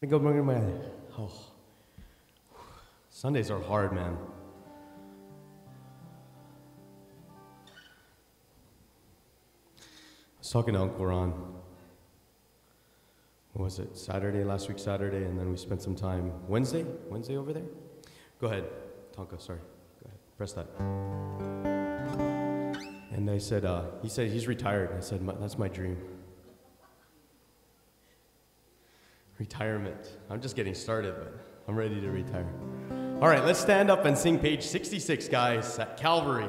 Good morning, man. Oh, Sundays are hard, man. I was talking to Uncle Ron. What was it? Last week Saturday, and then we spent some time Wednesday over there. Go ahead, Tonka. Sorry. Go ahead. Press that. And I said, he said he's retired. I said, that's my dream. Retirement. I'm just getting started, but I'm ready to retire. All right, let's stand up and sing page 66, guys, at Calvary.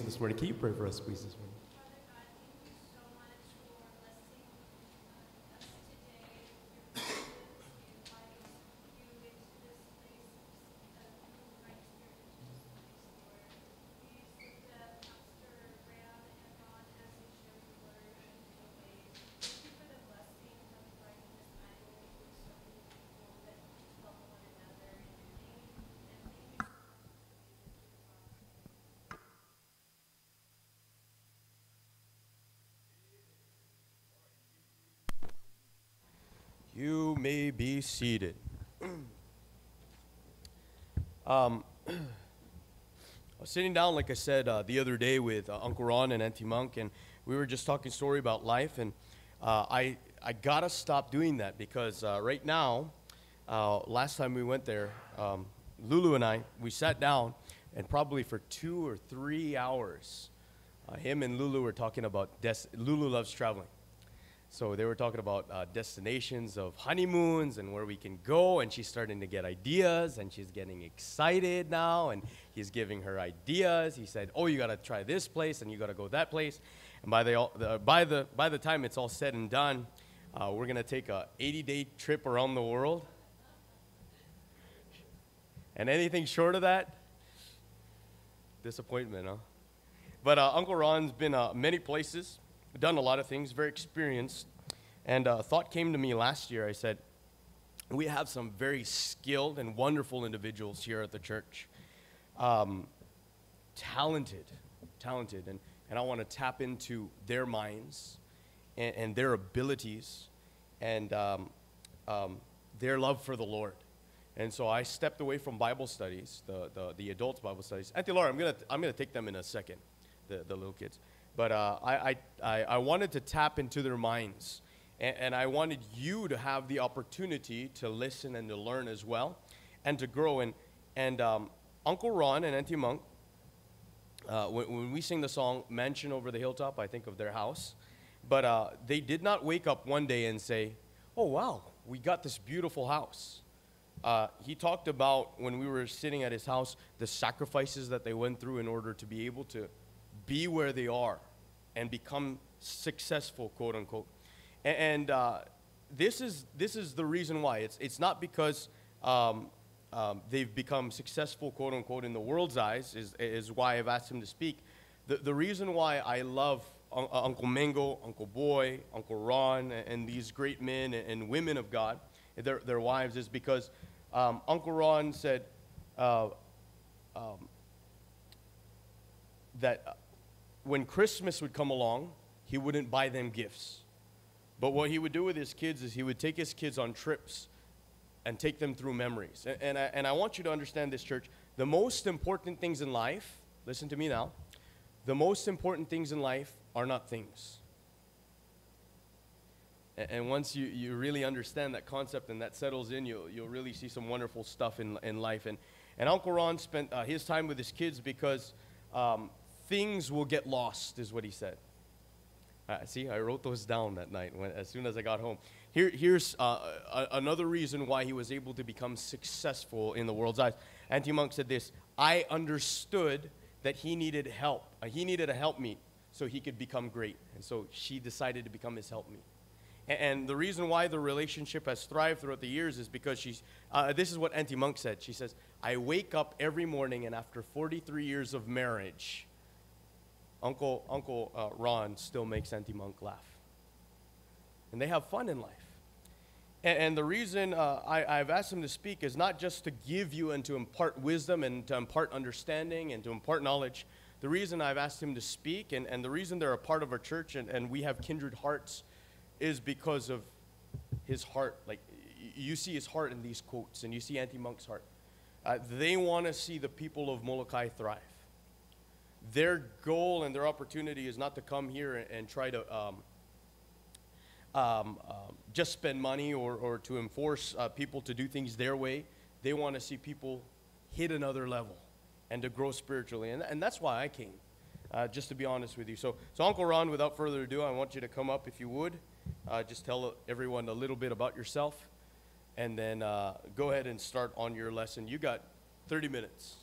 This morning. Can you pray for us, please, this morning? You may be seated. I was sitting down, like I said, the other day with Uncle Ron and Auntie Monk, and we were just talking story about life, and I gotta stop doing that because right now, last time we went there, Lulu and I, we sat down, and probably for 2 or 3 hours, him and Lulu were talking about, Lulu loves traveling. So they were talking about destinations of honeymoons and where we can go, and she's starting to get ideas, and she's getting excited now, and he's giving her ideas. He said, oh, you got to try this place, and you got to go that place. And by the time it's all said and done, we're going to take a 80-day trip around the world. And anything short of that, disappointment, huh? But Uncle Ron's been many places, done a lot of things, very experienced. And a thought came to me last year. I said, we have some very skilled and wonderful individuals here at the church. Talented, and I want to tap into their minds and their abilities and their love for the Lord. And so I stepped away from Bible studies, the adults' Bible studies. Auntie Laura, I'm gonna take them in a second, the little kids. But I wanted to tap into their minds, and I wanted you to have the opportunity to listen and to learn as well, and to grow. And Uncle Ron and Auntie Monk, when we sing the song "Mansion Over the Hilltop," I think of their house. But they did not wake up one day and say, "Oh wow, we got this beautiful house." He talked about, when we were sitting at his house, the sacrifices that they went through in order to be able to be where they are and become successful, quote unquote. And this is the reason why. It's not because they've become successful, quote unquote, in the world's eyes, is why I've asked him to speak. The reason why I love Uncle Mingo, Uncle Boy, Uncle Ron, and these great men and women of God, their wives, is because Uncle Ron said that when Christmas would come along, he wouldn't buy them gifts. But what he would do with his kids is he would take his kids on trips and take them through memories. And I want you to understand this, church. The most important things in life, listen to me now, the most important things in life are not things. And once you really understand that concept and that settles in, you'll really see some wonderful stuff in life. And Uncle Ron spent his time with his kids because things will get lost, is what he said. See, I wrote those down that night as soon as I got home. Here's another reason why he was able to become successful in the world's eyes. Auntie Monk said this: I understood that he needed help. He needed a helpmeet so he could become great. And so she decided to become his helpmeet. And the reason why the relationship has thrived throughout the years is because this is what Auntie Monk said. She says, I wake up every morning, and after 43 years of marriage, Uncle Ron still makes Auntie Monk laugh. And they have fun in life. And the reason I've asked him to speak is not just to give you and to impart wisdom and to impart understanding and to impart knowledge. The reason I've asked him to speak and the reason they're a part of our church and we have kindred hearts is because of his heart. Like, you see his heart in these quotes, and you see Auntie Monk's heart. They want to see the people of Molokai thrive. Their goal and their opportunity is not to come here and try to just spend money or to enforce people to do things their way. They want to see people hit another level and to grow spiritually. And that's why I came, just to be honest with you. So Uncle Ron, without further ado, I want you to come up if you would. Just tell everyone a little bit about yourself, and then go ahead and start on your lesson. You got 30 minutes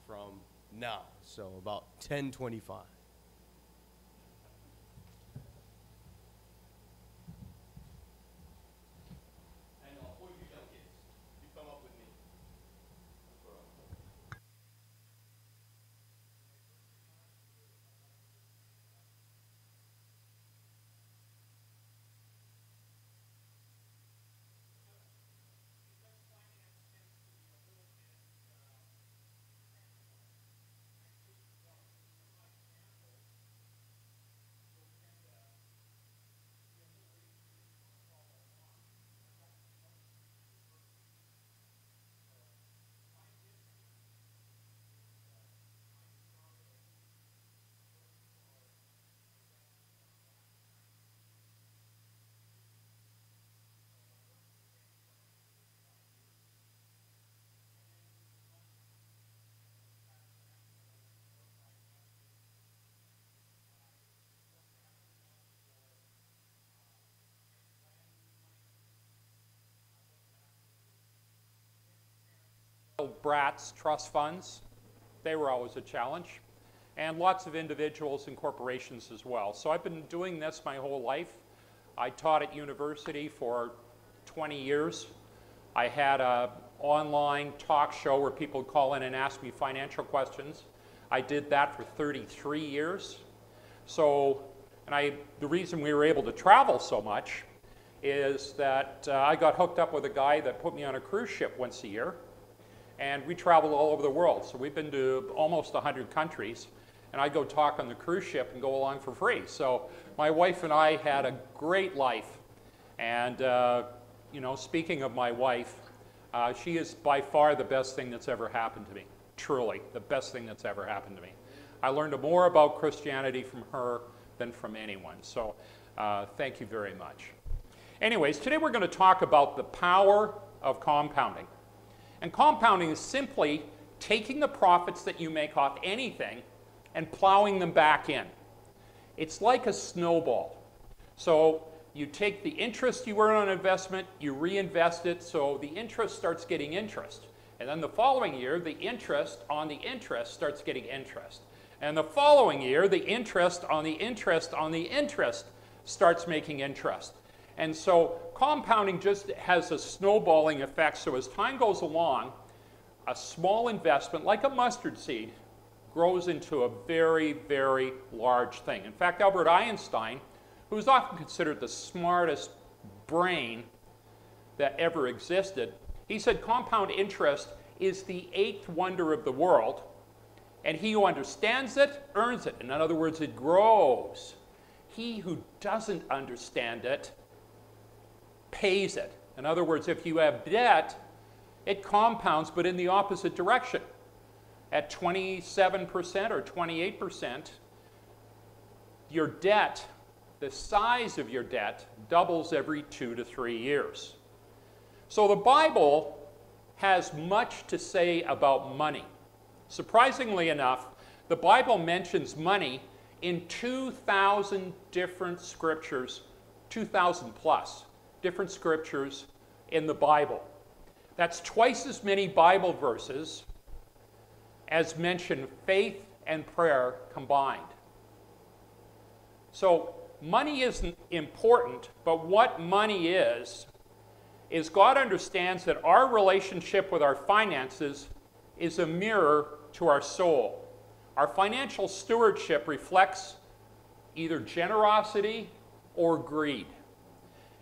from now, so about 10:25. Brats trust funds, they were always a challenge, and lots of individuals and corporations as well. So I've been doing this my whole life. I taught at university for 20 years. I had a online talk show where people would call in and ask me financial questions. I did that for 33 years. So, the reason we were able to travel so much is that I got hooked up with a guy that put me on a cruise ship once a year, and we traveled all over the world. So we've been to almost 100 countries, and I go talk on the cruise ship and go along for free. So my wife and I had a great life. And, you know, speaking of my wife, she is by far the best thing that's ever happened to me. Truly, the best thing that's ever happened to me. I learned more about Christianity from her than from anyone. So thank you very much. Anyways, today we're going to talk about the power of compounding. And compounding is simply taking the profits that you make off anything and plowing them back in. It's like a snowball. So you take the interest you earn on investment, you reinvest it, so the interest starts getting interest. And then the following year, the interest on the interest starts getting interest. And the following year, the interest on the interest on the interest starts making interest. And so compounding just has a snowballing effect. So as time goes along, a small investment, like a mustard seed, grows into a very, very large thing. In fact, Albert Einstein, who's often considered the smartest brain that ever existed, he said compound interest is the eighth wonder of the world, and he who understands it earns it. In other words, it grows. He who doesn't understand it pays it. In other words, if you have debt, it compounds, but in the opposite direction. At 27% or 28%, your debt, the size of your debt, doubles every 2 to 3 years. So the Bible has much to say about money. Surprisingly enough, the Bible mentions money in 2,000 different scriptures, 2,000 plus different scriptures in the Bible. That's twice as many Bible verses as mention faith and prayer combined. So money isn't important, but what money is God understands that our relationship with our finances is a mirror to our soul. Our financial stewardship reflects either generosity or greed.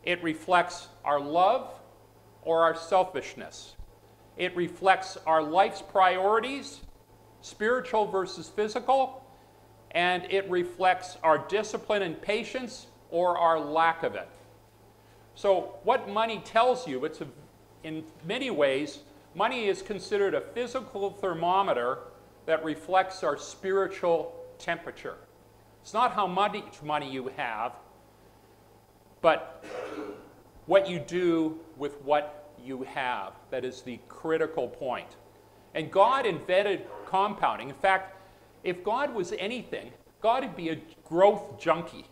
It reflects our love or our selfishness. It reflects our life's priorities, spiritual versus physical, and it reflects our discipline and patience or our lack of it. So what money tells you, in many ways, money is considered a physical thermometer that reflects our spiritual temperature. It's not how much money you have, but what you do with what you have. That is the critical point. And God invented compounding. In fact, if God was anything, God would be a growth junkie.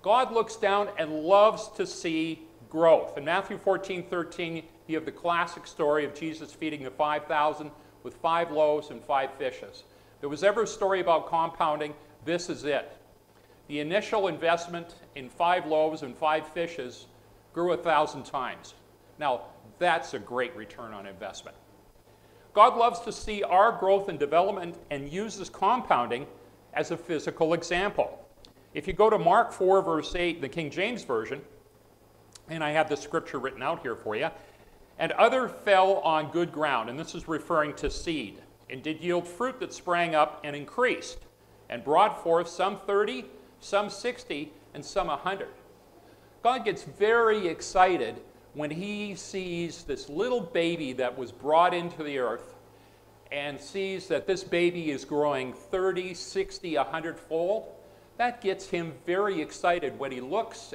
God looks down and loves to see growth. In Matthew 14:13, you have the classic story of Jesus feeding the 5,000 with 5 loaves and 5 fishes. If there was ever a story about compounding, this is it. The initial investment in 5 loaves and 5 fishes grew 1,000 times. Now, that's a great return on investment. God loves to see our growth and development and uses compounding as a physical example. If you go to Mark 4, verse 8, the King James Version, and I have the scripture written out here for you, and other fell on good ground, and this is referring to seed, and did yield fruit that sprang up and increased, and brought forth some 30, some 60, and some 100. God gets very excited when he sees this little baby that was brought into the earth and sees that this baby is growing 30, 60, 100-fold. That gets him very excited when he looks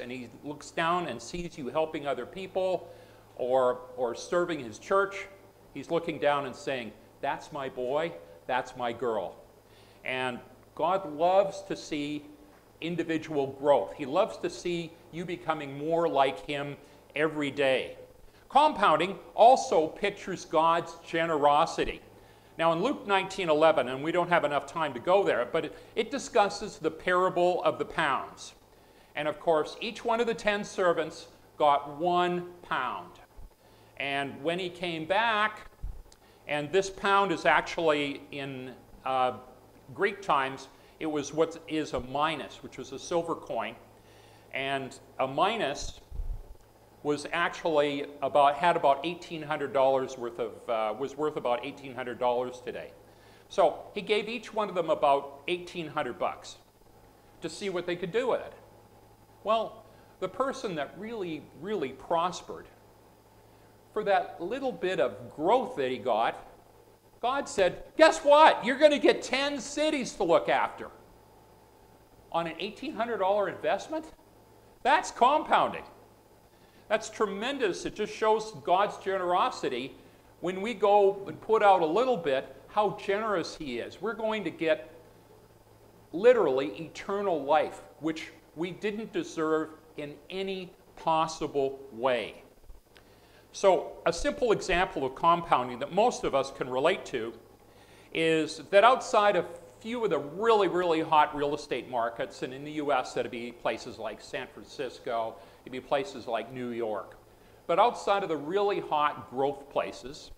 down and sees you helping other people or serving his church. He's looking down and saying, that's my boy, that's my girl. And God loves to see individual growth. He loves to see you becoming more like him every day. Compounding also pictures God's generosity. Now in Luke 19:11, and we don't have enough time to go there, but it discusses the parable of the pounds. And of course, each one of the 10 servants got 1 pound. And when he came back, and this pound is actually in Greek times, it was what is a minas, which was a silver coin. And a minas was actually had about $1,800 worth of, was worth about $1,800 today. So he gave each one of them about 1,800 bucks to see what they could do with it. Well, the person that really, really prospered, for that little bit of growth that he got, God said, guess what? You're going to get 10 cities to look after. On an $1,800 investment? That's compounding. That's tremendous. It just shows God's generosity. When we go and put out a little bit, how generous he is. We're going to get literally eternal life, which we didn't deserve in any possible way. So a simple example of compounding that most of us can relate to is that outside of few of the really, really hot real estate markets, and in the US that'd be places like San Francisco, it'd be places like New York. But outside of the really hot growth places,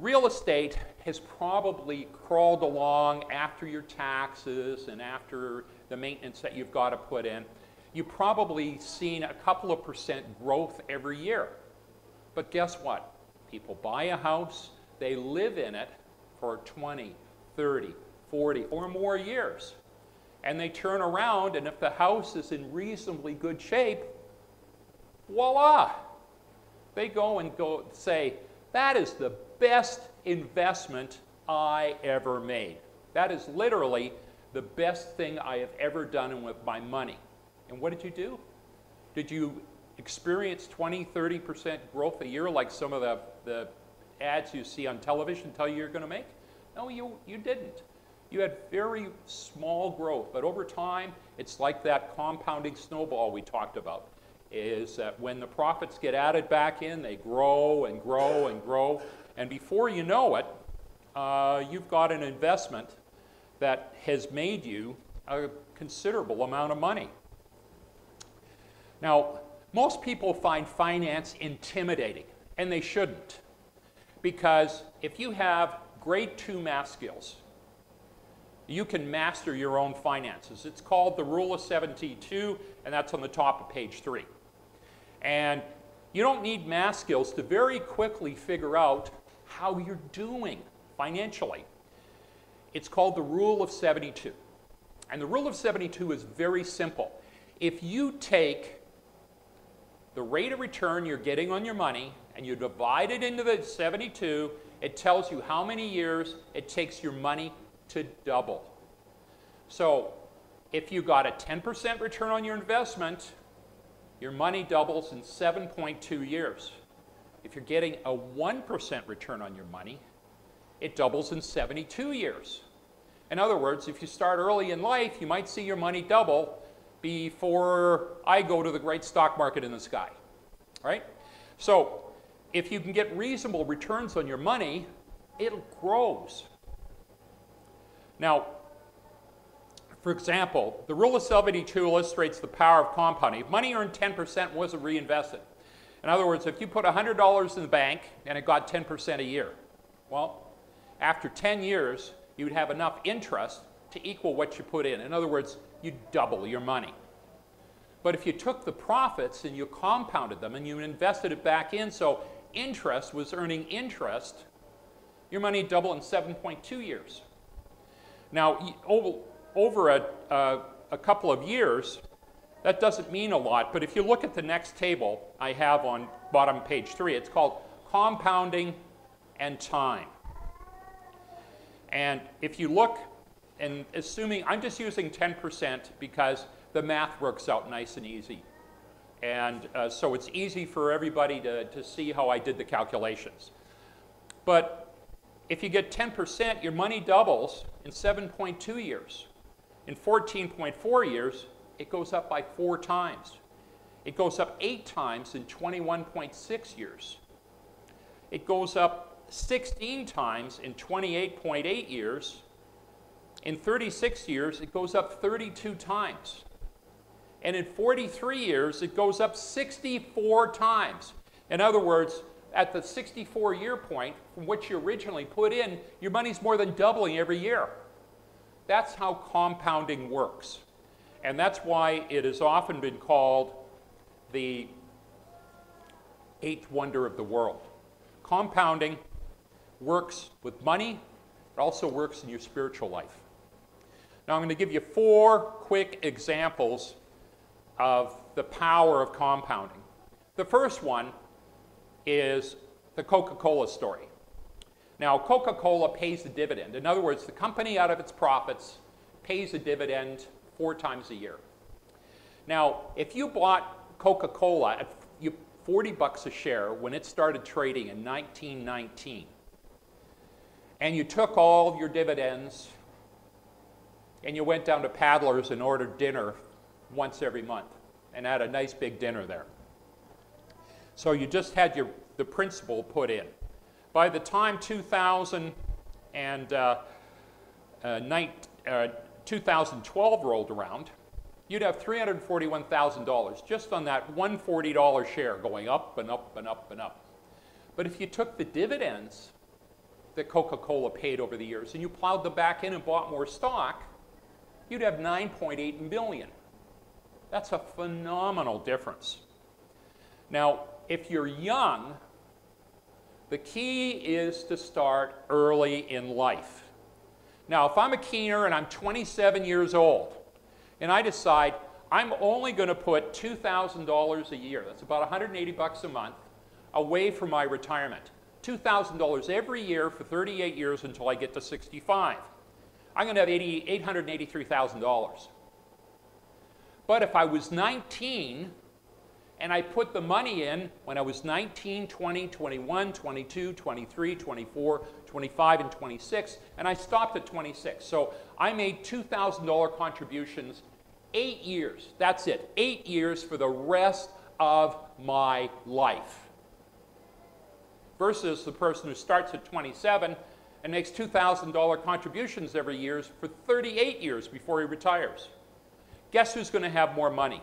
real estate has probably crawled along after your taxes and after the maintenance that you've got to put in. You've probably seen a couple of percent growth every year. But guess what? People buy a house, they live in it for 20, 30, 40 or more years. And they turn around, and if the house is in reasonably good shape, voila! They go and say, that is the best investment I ever made. That is literally the best thing I have ever done with my money. And what did you do? Did you experience 20, 30% growth a year like some of the ads you see on television tell you you're going to make? No, you didn't. You had very small growth, but over time, it's like that compounding snowball we talked about, is that when the profits get added back in, they grow and grow and grow, and before you know it, you've got an investment that has made you a considerable amount of money. Now, most people find finance intimidating, and they shouldn't, because if you have grade 2 math skills, you can master your own finances. It's called the Rule of 72, and that's on the top of page 3. And you don't need math skills to very quickly figure out how you're doing financially. It's called the Rule of 72. And the Rule of 72 is very simple. If you take the rate of return you're getting on your money and you divide it into the 72, it tells you how many years it takes your money to double. So if you got a 10% return on your investment, your money doubles in 7.2 years. If you're getting a 1% return on your money, it doubles in 72 years. In other words, if you start early in life, you might see your money double before I go to the great stock market in the sky, right? So if you can get reasonable returns on your money, it grows. Now, for example, the Rule of 72 illustrates the power of compounding. If money earned 10% wasn't reinvested. In other words, if you put $100 in the bank and it got 10% a year, well, after 10 years, you'd have enough interest to equal what you put in. In other words, you'd double your money. But if you took the profits and you compounded them and you invested it back in, so interest was earning interest, your money would double in 7.2 years. Now, over a couple of years, that doesn't mean a lot, but if you look at the next table I have on bottom page 3, it's called Compounding and Time. And if you look, and assuming, I'm just using 10% because the math works out nice and easy. And so it's easy for everybody to see how I did the calculations. But if you get 10%, your money doubles in 7.2 years. In 14.4 years, it goes up by 4 times. It goes up 8 times in 21.6 years. It goes up 16 times in 28.8 years. In 36 years, it goes up 32 times. And in 43 years, it goes up 64 times. In other words, at the 64-year point from which you originally put in, your money's more than doubling every year. That's how compounding works. And that's why it has often been called the eighth wonder of the world. Compounding works with money. It also works in your spiritual life. Now I'm going to give you 4 quick examples of the power of compounding. The first one is the Coca-Cola story. Now, Coca-Cola pays a dividend. In other words, the company out of its profits pays a dividend 4 times a year. Now, if you bought Coca-Cola at $40 a share when it started trading in 1919, and you took all of your dividends and you went down to Paddler's and ordered dinner once every month and had a nice big dinner there. So you just had the principal put in. By the time 2012 rolled around, you'd have $341,000 just on that one $40 share going up and up and up and up. But if you took the dividends that Coca-Cola paid over the years and you plowed them back in and bought more stock, you'd have $9.8 million. That's a phenomenal difference. Now, if you're young, the key is to start early in life. Now, if I'm a keener and I'm 27 years old, and I decide I'm only going to put $2,000 a year, that's about $180 a month, away from my retirement. $2,000 every year for 38 years until I get to 65. I'm going to have $883,000. But if I was 19 and I put the money in when I was 19, 20, 21, 22, 23, 24, 25, and 26, and I stopped at 26. So I made $2,000 contributions 8 years. That's it, 8 years for the rest of my life. Versus the person who starts at 27 and makes $2,000 contributions every year for 38 years before he retires. Guess who's going to have more money?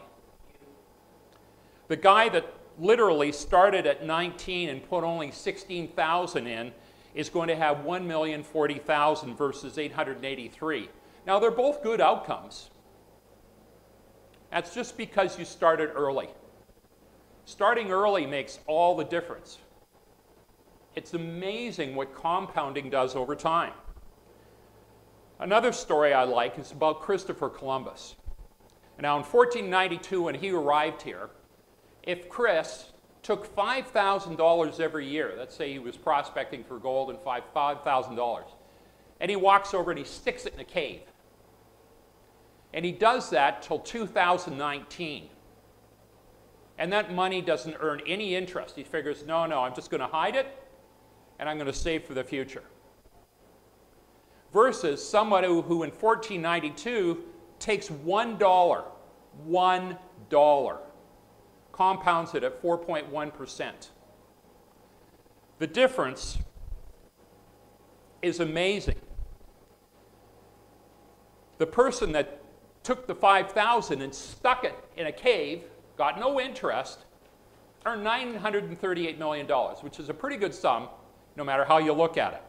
The guy that literally started at 19 and put only $16,000 in is going to have $1,040,000 versus $883,000. Now, they're both good outcomes. That's just because you started early. Starting early makes all the difference. It's amazing what compounding does over time. Another story I like is about Christopher Columbus. Now, in 1492, when he arrived here, if Chris took $5,000 every year, let's say he was prospecting for gold and $5,000, and he walks over and he sticks it in a cave, and he does that till 2019, and that money doesn't earn any interest. He figures, no, I'm just going to hide it, and I'm going to save for the future. Versus someone who in 1492 takes $1, compounds it at 4.1%. The difference is amazing. The person that took the $5,000 and stuck it in a cave, got no interest, earned $938 million, which is a pretty good sum, no matter how you look at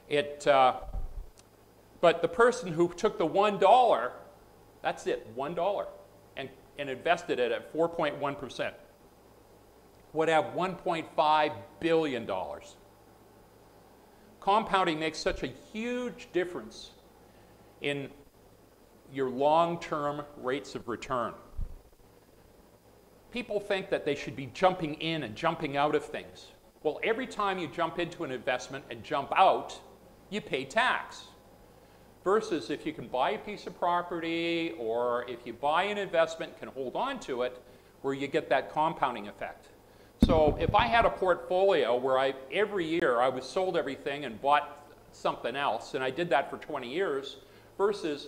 it. But the person who took the $1, that's it, $1, and invested it at 4.1%, would have $1.5 billion. Compounding makes such a huge difference in your long-term rates of return. People think that they should be jumping in and jumping out of things. Well, every time you jump into an investment and jump out, you pay tax. Versus if you can buy a piece of property or if you buy an investment, can hold on to it, where you get that compounding effect. So if I had a portfolio where every year I was sold everything and bought something else, and I did that for 20 years, versus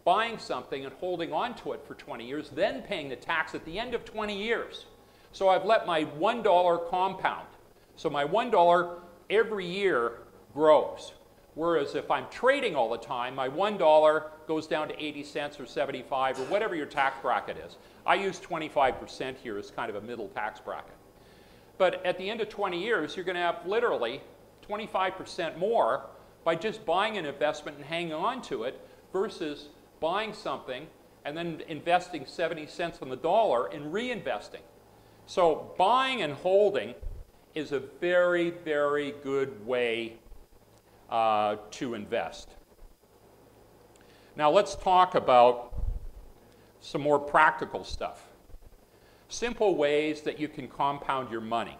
buying something and holding on to it for 20 years, then paying the tax at the end of 20 years. So I've let my $1 compound. So my $1 every year grows. Whereas if I'm trading all the time, my $1 goes down to 80 cents or 75 or whatever your tax bracket is. I use 25% here as kind of a middle tax bracket. But at the end of 20 years, you're going to have literally 25% more by just buying an investment and hanging on to it versus buying something and then investing 70 cents on the dollar and reinvesting. So buying and holding is a very, very good way to invest. Now let's talk about some more practical stuff. Simple ways that you can compound your money.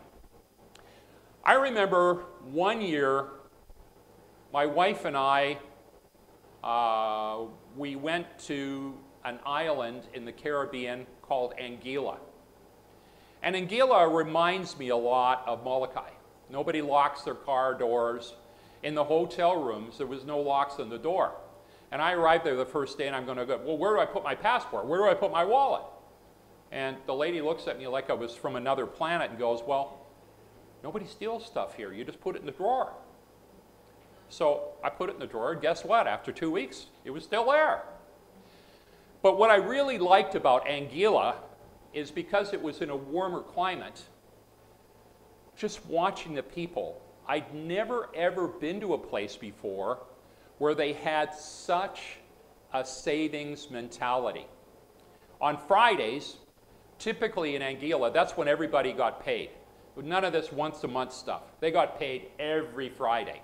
I remember one year, my wife and I, we went to an island in the Caribbean called Anguilla. And Anguilla reminds me a lot of Molokai. Nobody locks their car doors. In the hotel rooms, there was no locks on the door. And I arrived there the first day, and I'm going to go, well, where do I put my passport? Where do I put my wallet? And the lady looks at me like I was from another planet and goes, well, nobody steals stuff here. You just put it in the drawer. So I put it in the drawer, and guess what? After 2 weeks, it was still there. But what I really liked about Anguilla is because it was in a warmer climate, just watching the people. I'd never, ever been to a place before where they had such a savings mentality. On Fridays, typically in Anguilla, that's when everybody got paid. None of this once-a-month stuff. They got paid every Friday.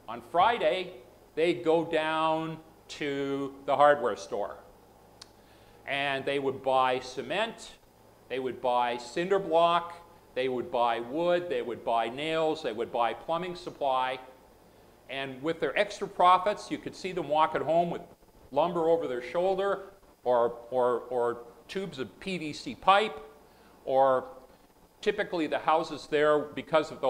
On Friday, they'd go down to the hardware store, and they would buy cement, they would buy cinder block, they would buy wood, they would buy nails, they would buy plumbing supply, and with their extra profits, you could see them walking home with lumber over their shoulder, or tubes of PVC pipe, or typically the houses there, because of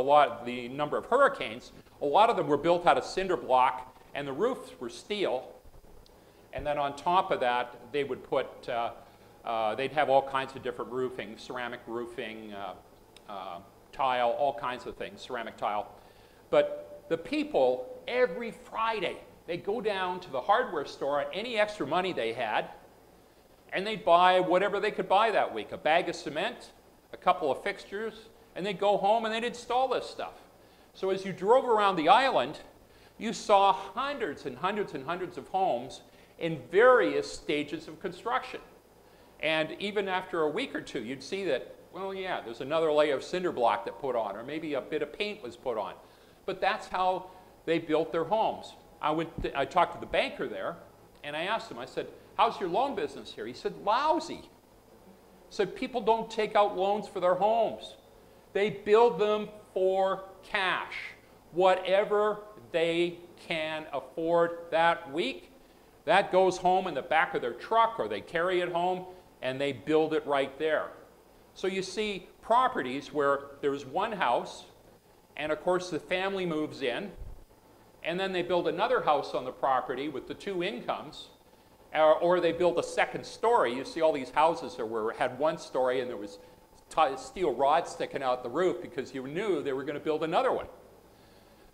the number of hurricanes, a lot of them were built out of cinder block, and the roofs were steel. And then on top of that, they would put, they'd have all kinds of different roofing, ceramic roofing, tile, all kinds of things, ceramic tile. But the people, every Friday, they'd go down to the hardware store at any extra money they had, and they'd buy whatever they could buy that week, a bag of cement, a couple of fixtures, and they'd go home and they'd install this stuff. So as you drove around the island, you saw hundreds and hundreds and hundreds of homes in various stages of construction. And even after a week or two, you'd see that, well, yeah, there's another layer of cinder block that put on, or maybe a bit of paint was put on. But that's how they built their homes. I talked to the banker there, and I asked him, I said, how's your loan business here? He said, lousy. He said, people don't take out loans for their homes. They build them for cash, whatever they can afford that week. That goes home in the back of their truck, or they carry it home, and they build it right there. So you see properties where there's one house, and of course the family moves in, and then they build another house on the property with the two incomes, or they build a second story. You see all these houses that had one story, and there was steel rods sticking out the roof because you knew they were going to build another one.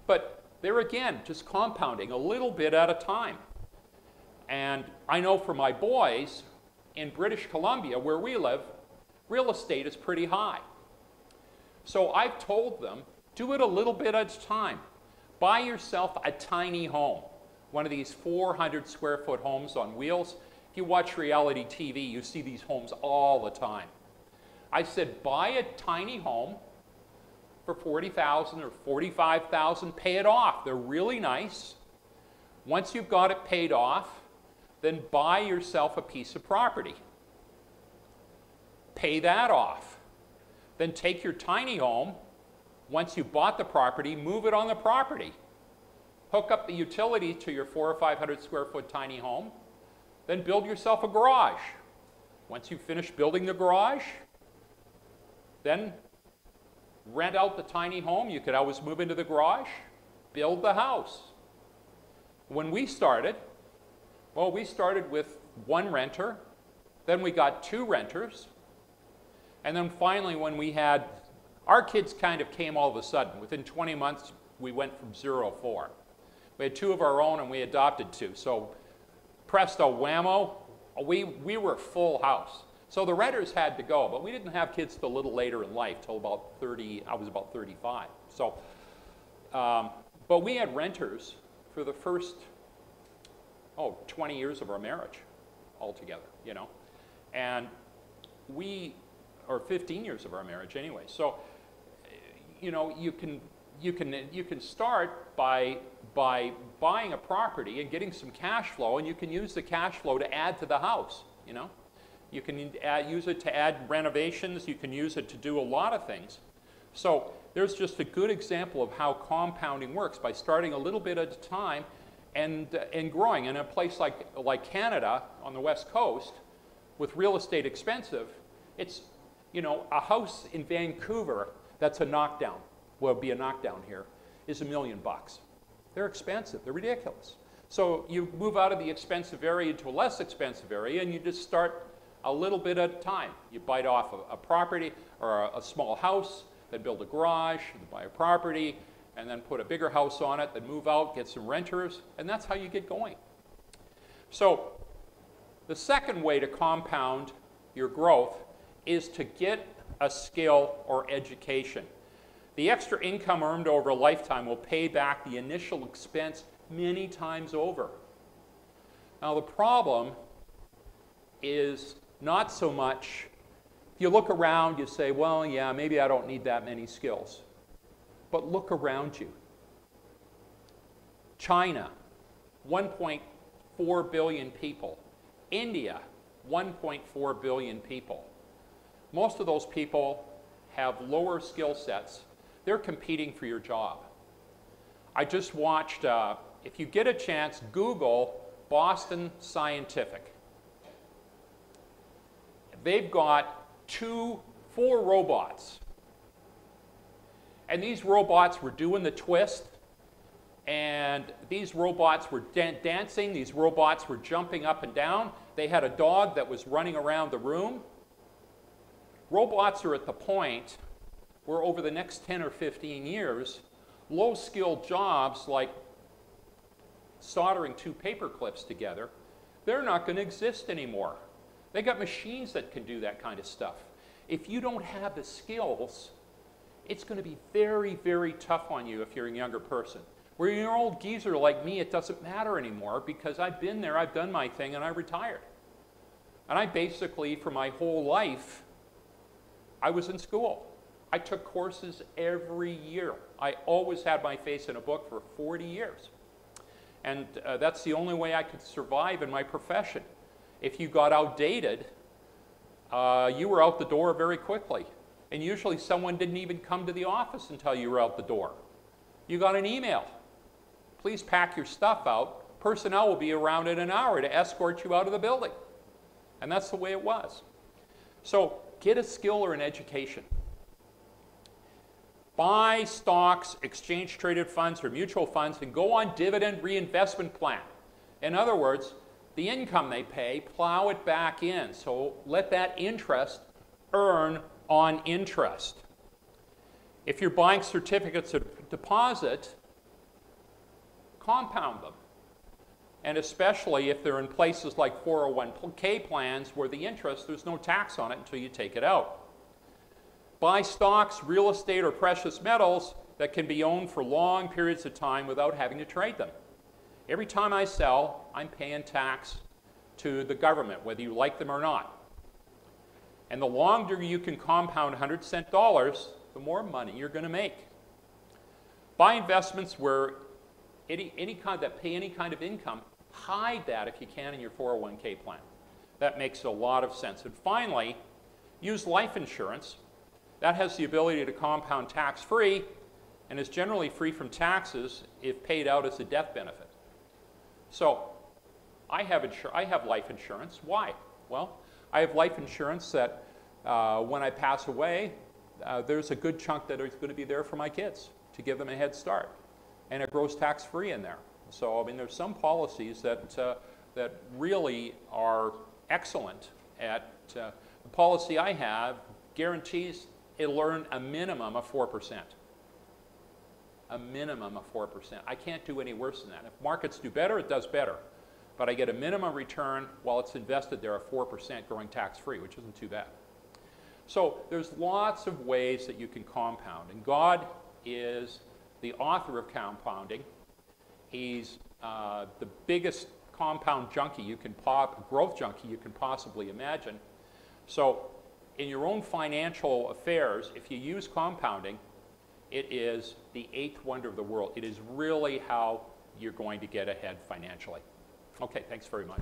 But they're, again, just compounding a little bit at a time. And I know for my boys, in British Columbia, where we live, real estate is pretty high. So I've told them, do it a little bit at a time. Buy yourself a tiny home, one of these 400 square foot homes on wheels. If you watch reality TV, you see these homes all the time. I said, buy a tiny home for $40,000 or $45,000, pay it off. They're really nice. Once you've got it paid off, then buy yourself a piece of property. Pay that off. Then take your tiny home, once you bought the property, move it on the property. Hook up the utility to your 400 or 500 square foot tiny home, then build yourself a garage. Once you finish building the garage, then rent out the tiny home. You could always move into the garage, build the house. When we started, well, we started with one renter, then we got two renters, and then finally when we had, our kids kind of came all of a sudden. Within 20 months, we went from 0 to 4. We had two of our own and we adopted two. So presto whammo, we were full house. So the renters had to go, but we didn't have kids till a little later in life, till about 30, I was about 35. So, but we had renters for the first, 20 years of our marriage altogether, you know. And or 15 years of our marriage anyway. So, you know, you can start by buying a property and getting some cash flow, and you can use the cash flow to add to the house, you know. You can use it to add renovations. You can use it to do a lot of things. So there's just a good example of how compounding works by starting a little bit at a time and growing. In a place like Canada on the West Coast, with real estate expensive, it's, you know, a house in Vancouver that's a knockdown, will be a knockdown here, is $1 million. They're expensive. They're ridiculous. So you move out of the expensive area to a less expensive area, and you just start a little bit at a time. You bite off a property or a small house, then build a garage, then buy a property, and then put a bigger house on it, then move out, get some renters, and that's how you get going. So the second way to compound your growth is to get a skill or education. The extra income earned over a lifetime will pay back the initial expense many times over. Now the problem is not so much, if you look around, you say, well, yeah, maybe I don't need that many skills. But look around you. China, 1.4 billion people. India, 1.4 billion people. Most of those people have lower skill sets. They're competing for your job. I just watched, if you get a chance, Google Boston Scientific. They've got 4 robots. And these robots were doing the twist, and these robots were dancing, these robots were jumping up and down. They had a dog that was running around the room. Robots are at the point where over the next 10 or 15 years, low-skilled jobs like soldering 2 paper clips together, they're not going to exist anymore. They got machines that can do that kind of stuff. If you don't have the skills, it's going to be very, very tough on you if you're a younger person. Where you're an old geezer like me, it doesn't matter anymore because I've been there, I've done my thing, and I retired. And I basically, for my whole life, I was in school. I took courses every year. I always had my face in a book for 40 years. And that's the only way I could survive in my profession. If you got outdated, you were out the door very quickly. And usually someone didn't even come to the office until you were out the door. You got an email. Please pack your stuff out. Personnel will be around in an hour to escort you out of the building. And that's the way it was. So get a skill or an education. Buy stocks, exchange-traded funds, or mutual funds, and go on dividend reinvestment plan. In other words, the income they pay, plow it back in. So let that interest earn on interest. If you're buying certificates of deposit, compound them. And especially if they're in places like 401k plans where the interest, there's no tax on it until you take it out. Buy stocks, real estate, or precious metals that can be owned for long periods of time without having to trade them. Every time I sell, I'm paying tax to the government, whether you like them or not. And the longer you can compound 100-cent dollars, the more money you're going to make. Buy investments where any kind that pay any kind of income, hide that if you can in your 401k plan. That makes a lot of sense. And finally, use life insurance. That has the ability to compound tax-free and is generally free from taxes if paid out as a death benefit. So I have life insurance. Why? Well, I have life insurance that when I pass away, there's a good chunk that is going to be there for my kids to give them a head start. And it grows tax-free in there. So, I mean, there's some policies that, that really are excellent at, the policy I have guarantees it'll earn a minimum of 4%. A minimum of 4%. I can't do any worse than that. If markets do better, it does better. but I get a minimum return while it's invested there at 4% growing tax-free, which isn't too bad. So there's lots of ways that you can compound, and God is the author of compounding. He's the biggest compound junkie you can growth junkie you can possibly imagine. So in your own financial affairs, if you use compounding, it is the eighth wonder of the world. It is really how you're going to get ahead financially. Okay, thanks very much.